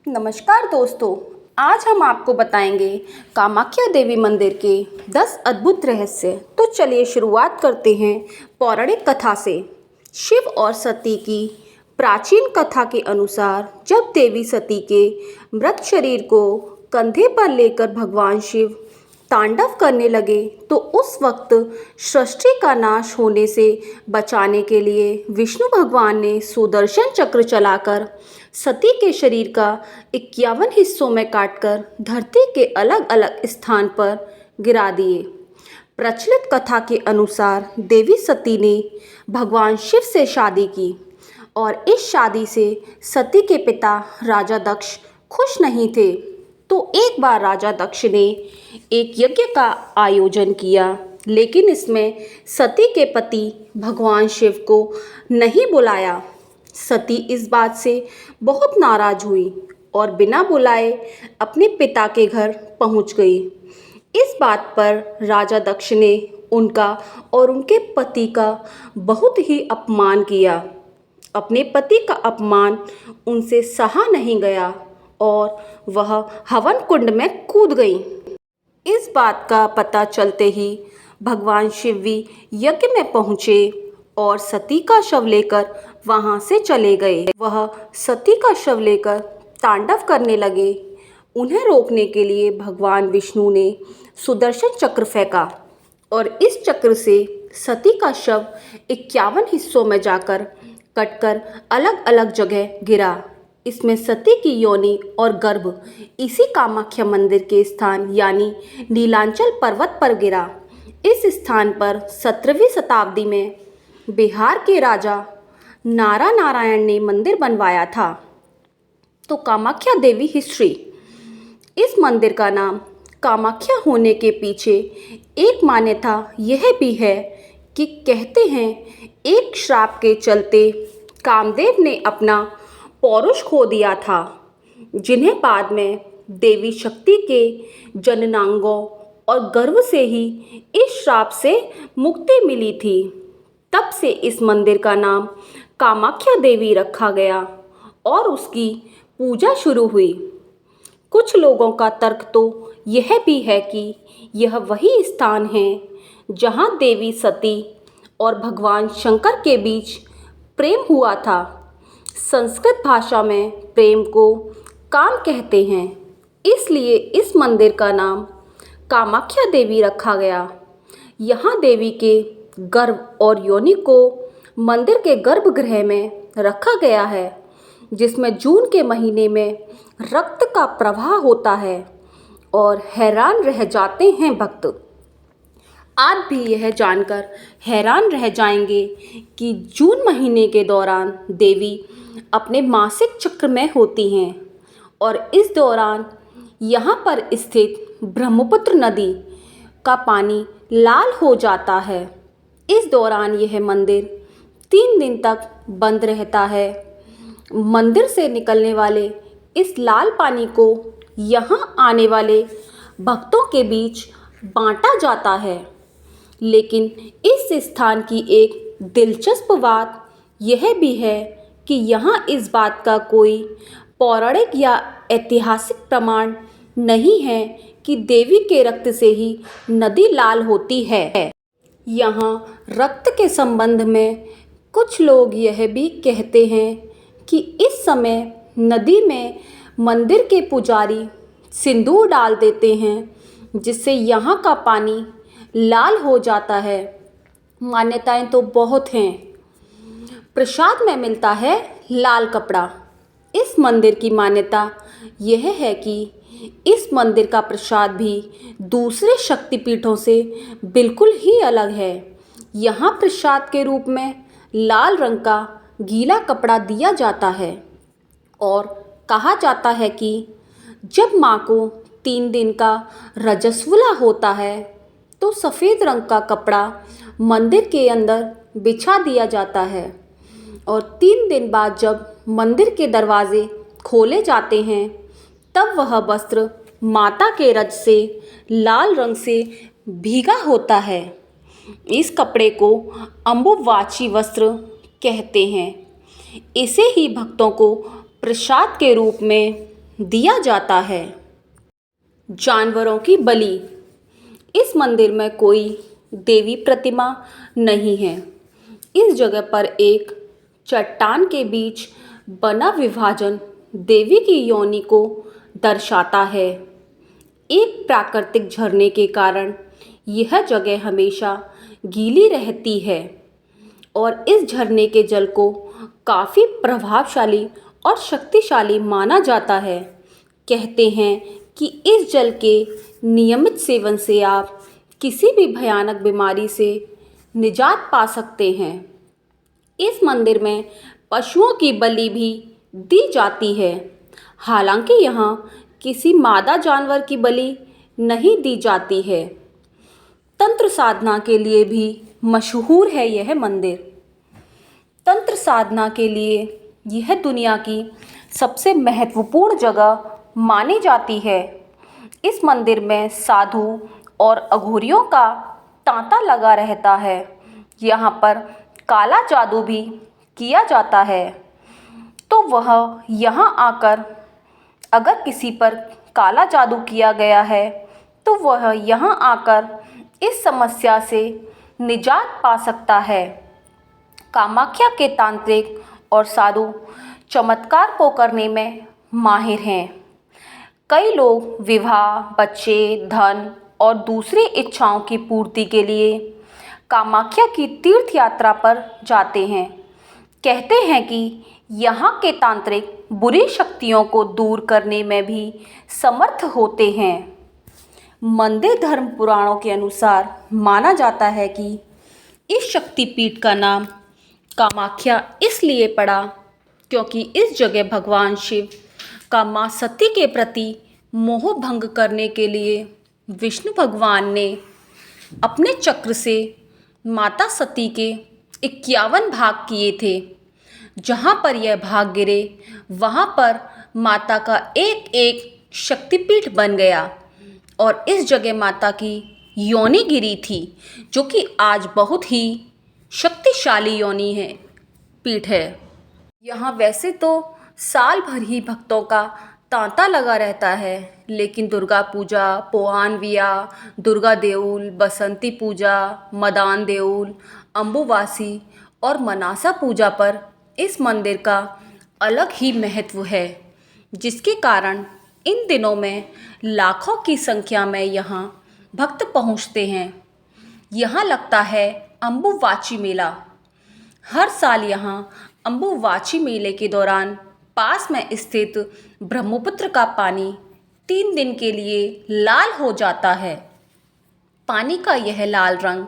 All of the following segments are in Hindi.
नमस्कार दोस्तों, आज हम आपको बताएंगे कामाख्या देवी मंदिर के 10 अद्भुत रहस्य। तो चलिए शुरुआत करते हैं पौराणिक कथा से। शिव और सती की प्राचीन कथा के अनुसार जब देवी सती के मृत शरीर को कंधे पर लेकर भगवान शिव तांडव करने लगे तो उस वक्त सृष्टि का नाश होने से बचाने के लिए विष्णु भगवान ने सुदर्शन चक्र चलाकर सती के शरीर का 51 हिस्सों में काटकर धरती के अलग अलग स्थान पर गिरा दिए। प्रचलित कथा के अनुसार देवी सती ने भगवान शिव से शादी की और इस शादी से सती के पिता राजा दक्ष खुश नहीं थे। तो एक बार राजा दक्ष ने एक यज्ञ का आयोजन किया, लेकिन इसमें सती के पति भगवान शिव को नहीं बुलाया। सती इस बात से बहुत नाराज हुई और बिना बुलाए अपने पिता के घर पहुंच गई। इस बात पर राजा दक्ष ने उनका और उनके पति का बहुत ही अपमान किया। अपने पति का अपमान उनसे सहा नहीं गया और वह हवन कुंड में कूद गई। इस बात का पता चलते ही भगवान शिव भी यज्ञ में पहुँचे और सती का शव लेकर वहाँ से चले गए। वह सती का शव लेकर तांडव करने लगे। उन्हें रोकने के लिए भगवान विष्णु ने सुदर्शन चक्र फेंका और इस चक्र से सती का शव 51 हिस्सों में जाकर कटकर अलग अलग जगह गिरा। इसमें सती की योनि और गर्भ इसी कामाख्या मंदिर के स्थान यानी नीलांचल पर्वत पर गिरा। इस स्थान पर 17वीं शताब्दी में बिहार के राजा नारा नारायण ने मंदिर बनवाया था। तो कामाख्या देवी हिस्ट्री। इस मंदिर का नाम कामाख्या होने के पीछे एक मान्यता यह भी है कि कहते हैं एक श्राप के चलते कामदेव ने अपना पौरुष खो दिया था, जिन्हें बाद में देवी शक्ति के जननांगों और गर्भ से ही इस श्राप से मुक्ति मिली थी। तब से इस मंदिर का नाम कामाख्या देवी रखा गया और उसकी पूजा शुरू हुई। कुछ लोगों का तर्क तो यह भी है कि यह वही स्थान है जहां देवी सती और भगवान शंकर के बीच प्रेम हुआ था। संस्कृत भाषा में प्रेम को काम कहते हैं, इसलिए इस मंदिर का नाम कामाख्या देवी रखा गया। यहाँ देवी के गर्भ और योनि को मंदिर के गर्भगृह में रखा गया है, जिसमें जून के महीने में रक्त का प्रवाह होता है और हैरान रह जाते हैं भक्त। आप भी यह जानकर हैरान रह जाएंगे कि जून महीने के दौरान देवी अपने मासिक चक्र में होती हैं और इस दौरान यहाँ पर स्थित ब्रह्मपुत्र नदी का पानी लाल हो जाता है। इस दौरान यह मंदिर 3 दिन तक बंद रहता है। मंदिर से निकलने वाले इस लाल पानी को यहाँ आने वाले भक्तों के बीच बांटा जाता है। लेकिन इस स्थान की एक दिलचस्प बात यह भी है कि यहाँ इस बात का कोई पौराणिक या ऐतिहासिक प्रमाण नहीं है कि देवी के रक्त से ही नदी लाल होती है। यहाँ रक्त के संबंध में कुछ लोग यह भी कहते हैं कि इस समय नदी में मंदिर के पुजारी सिंदूर डाल देते हैं, जिससे यहाँ का पानी लाल हो जाता है। मान्यताएं तो बहुत हैं। प्रसाद में मिलता है लाल कपड़ा। इस मंदिर की मान्यता यह है कि इस मंदिर का प्रसाद भी दूसरे शक्तिपीठों से बिल्कुल ही अलग है। यहाँ प्रसाद के रूप में लाल रंग का गीला कपड़ा दिया जाता है और कहा जाता है कि जब माँ को 3 दिन का रजस्वला होता है तो सफ़ेद रंग का कपड़ा मंदिर के अंदर बिछा दिया जाता है और 3 दिन बाद जब मंदिर के दरवाजे खोले जाते हैं तब वह वस्त्र माता के रज से लाल रंग से भीगा होता है। इस कपड़े को अम्बुवाची वस्त्र कहते हैं। इसे ही भक्तों को प्रसाद के रूप में दिया जाता है। जानवरों की बलि। इस मंदिर में कोई देवी प्रतिमा नहीं है। इस जगह पर एक चट्टान के बीच बना विभाजन देवी की योनि को दर्शाता है। एक प्राकृतिक झरने के कारण यह जगह हमेशा गीली रहती है और इस झरने के जल को काफ़ी प्रभावशाली और शक्तिशाली माना जाता है। कहते हैं कि इस जल के नियमित सेवन से आप किसी भी भयानक बीमारी से निजात पा सकते हैं। इस मंदिर में पशुओं की बलि भी दी जाती है। हालांकि यहाँ किसी मादा जानवर की बलि नहीं दी जाती है। तंत्र साधना के लिए भी मशहूर है यह मंदिर। तंत्र साधना के लिए यह दुनिया की सबसे महत्वपूर्ण जगह मानी जाती है। इस मंदिर में साधु और अघोरियों का तांता लगा रहता है। यहाँ पर काला जादू भी किया जाता है, तो वह यहाँ आकर अगर किसी पर काला जादू किया गया है तो वह यहाँ आकर इस समस्या से निजात पा सकता है। कामाख्या के तांत्रिक और साधु चमत्कार को करने में माहिर हैं। कई लोग विवाह, बच्चे, धन और दूसरी इच्छाओं की पूर्ति के लिए कामाख्या की तीर्थ यात्रा पर जाते हैं। कहते हैं कि यहाँ के तांत्रिक बुरी शक्तियों को दूर करने में भी समर्थ होते हैं। मंदिर धर्म पुराणों के अनुसार माना जाता है कि इस शक्तिपीठ का नाम कामाख्या इसलिए पड़ा क्योंकि इस जगह भगवान शिव का मां सती के प्रति मोह भंग करने के लिए विष्णु भगवान ने अपने चक्र से माता सती के 51 भाग किए थे। जहाँ पर यह भाग गिरे वहाँ पर माता का एक एक शक्तिपीठ बन गया और इस जगह माता की योनि गिरी थी, जो कि आज बहुत ही शक्तिशाली योनि है, पीठ है। यहाँ वैसे तो साल भर ही भक्तों का तांता लगा रहता है, लेकिन दुर्गा पूजा, पोहानविया, दुर्गा देउल, बसंती पूजा, मदान देउल, अम्बुवासी और मनासा पूजा पर इस मंदिर का अलग ही महत्व है, जिसके कारण इन दिनों में लाखों की संख्या में यहाँ भक्त पहुँचते हैं। यहाँ लगता है अम्बुवाची मेला। हर साल यहाँ अम्बुवाची मेले के दौरान पास में स्थित ब्रह्मपुत्र का पानी 3 दिन के लिए लाल हो जाता है। पानी का यह लाल रंग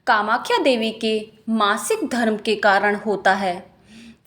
कामाख्या देवी के मासिक धर्म के कारण होता है।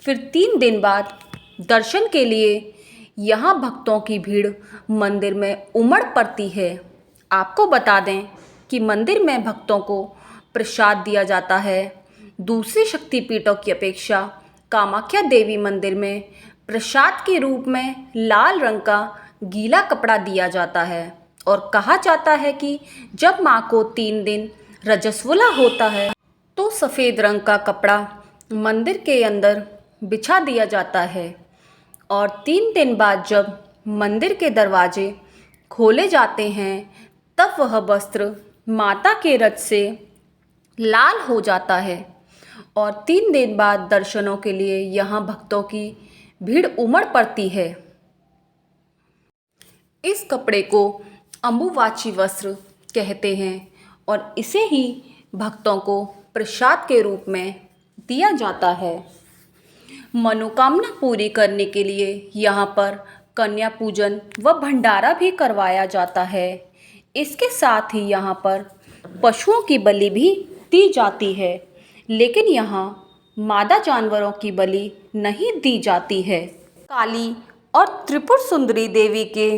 फिर 3 दिन बाद दर्शन के लिए यहाँ भक्तों की भीड़ मंदिर में उमड़ पड़ती है। आपको बता दें कि मंदिर में भक्तों को प्रसाद दिया जाता है। दूसरी शक्तिपीठों की अपेक्षा कामाख्या देवी मंदिर में प्रसाद के रूप में लाल रंग का गीला कपड़ा दिया जाता है और कहा जाता है कि जब माँ को 3 दिन रजस्वला होता है तो सफ़ेद रंग का कपड़ा मंदिर के अंदर बिछा दिया जाता है और 3 दिन बाद जब मंदिर के दरवाजे खोले जाते हैं तब वह वस्त्र माता के रज से लाल हो जाता है और 3 दिन बाद दर्शनों के लिए यहाँ भक्तों की भीड़ उमड़ पड़ती है। इस कपड़े को अम्बुवाची वस्त्र कहते हैं और इसे ही भक्तों को प्रसाद के रूप में दिया जाता है। मनोकामना पूरी करने के लिए यहाँ पर कन्या पूजन व भंडारा भी करवाया जाता है। इसके साथ ही यहाँ पर पशुओं की बलि भी दी जाती है, लेकिन यहाँ मादा जानवरों की बलि नहीं दी जाती है। काली और त्रिपुर सुंदरी देवी के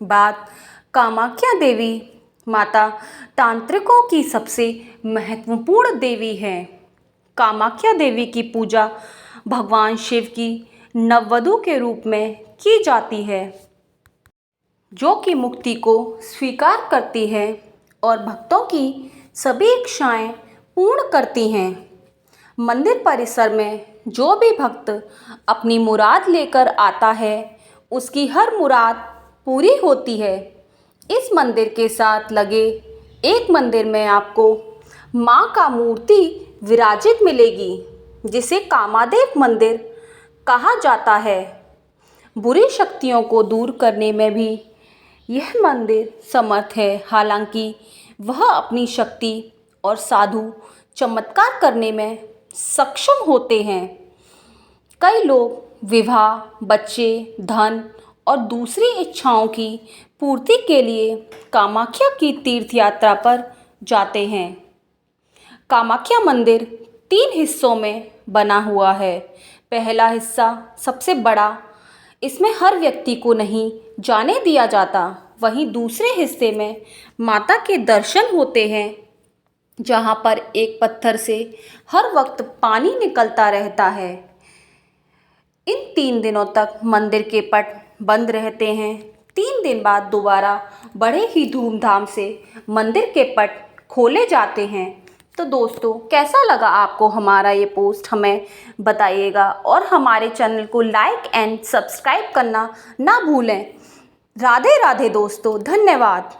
बाद कामाख्या देवी माता तांत्रिकों की सबसे महत्वपूर्ण देवी हैं। कामाख्या देवी की पूजा भगवान शिव की नववधू के रूप में की जाती है, जो कि मुक्ति को स्वीकार करती है और भक्तों की सभी इच्छाएं पूर्ण करती हैं। मंदिर परिसर में जो भी भक्त अपनी मुराद लेकर आता है उसकी हर मुराद पूरी होती है। इस मंदिर के साथ लगे एक मंदिर में आपको माँ का मूर्ति विराजित मिलेगी, जिसे कामादेव मंदिर कहा जाता है। बुरी शक्तियों को दूर करने में भी यह मंदिर समर्थ है। हालांकि वह अपनी शक्ति और साधु चमत्कार करने में सक्षम होते हैं। कई लोग विवाह, बच्चे, धन और दूसरी इच्छाओं की पूर्ति के लिए कामाख्या की तीर्थ यात्रा पर जाते हैं। कामाख्या मंदिर 3 हिस्सों में बना हुआ है। पहला हिस्सा सबसे बड़ा, इसमें हर व्यक्ति को नहीं जाने दिया जाता। वहीं दूसरे हिस्से में माता के दर्शन होते हैं, जहां पर एक पत्थर से हर वक्त पानी निकलता रहता है। इन 3 दिनों तक मंदिर के पट बंद रहते हैं। 3 दिन बाद दोबारा बड़े ही धूमधाम से मंदिर के पट खोले जाते हैं। तो दोस्तों, कैसा लगा आपको हमारा ये पोस्ट, हमें बताइएगा और हमारे चैनल को लाइक एंड सब्सक्राइब करना ना भूलें। राधे राधे दोस्तों, धन्यवाद।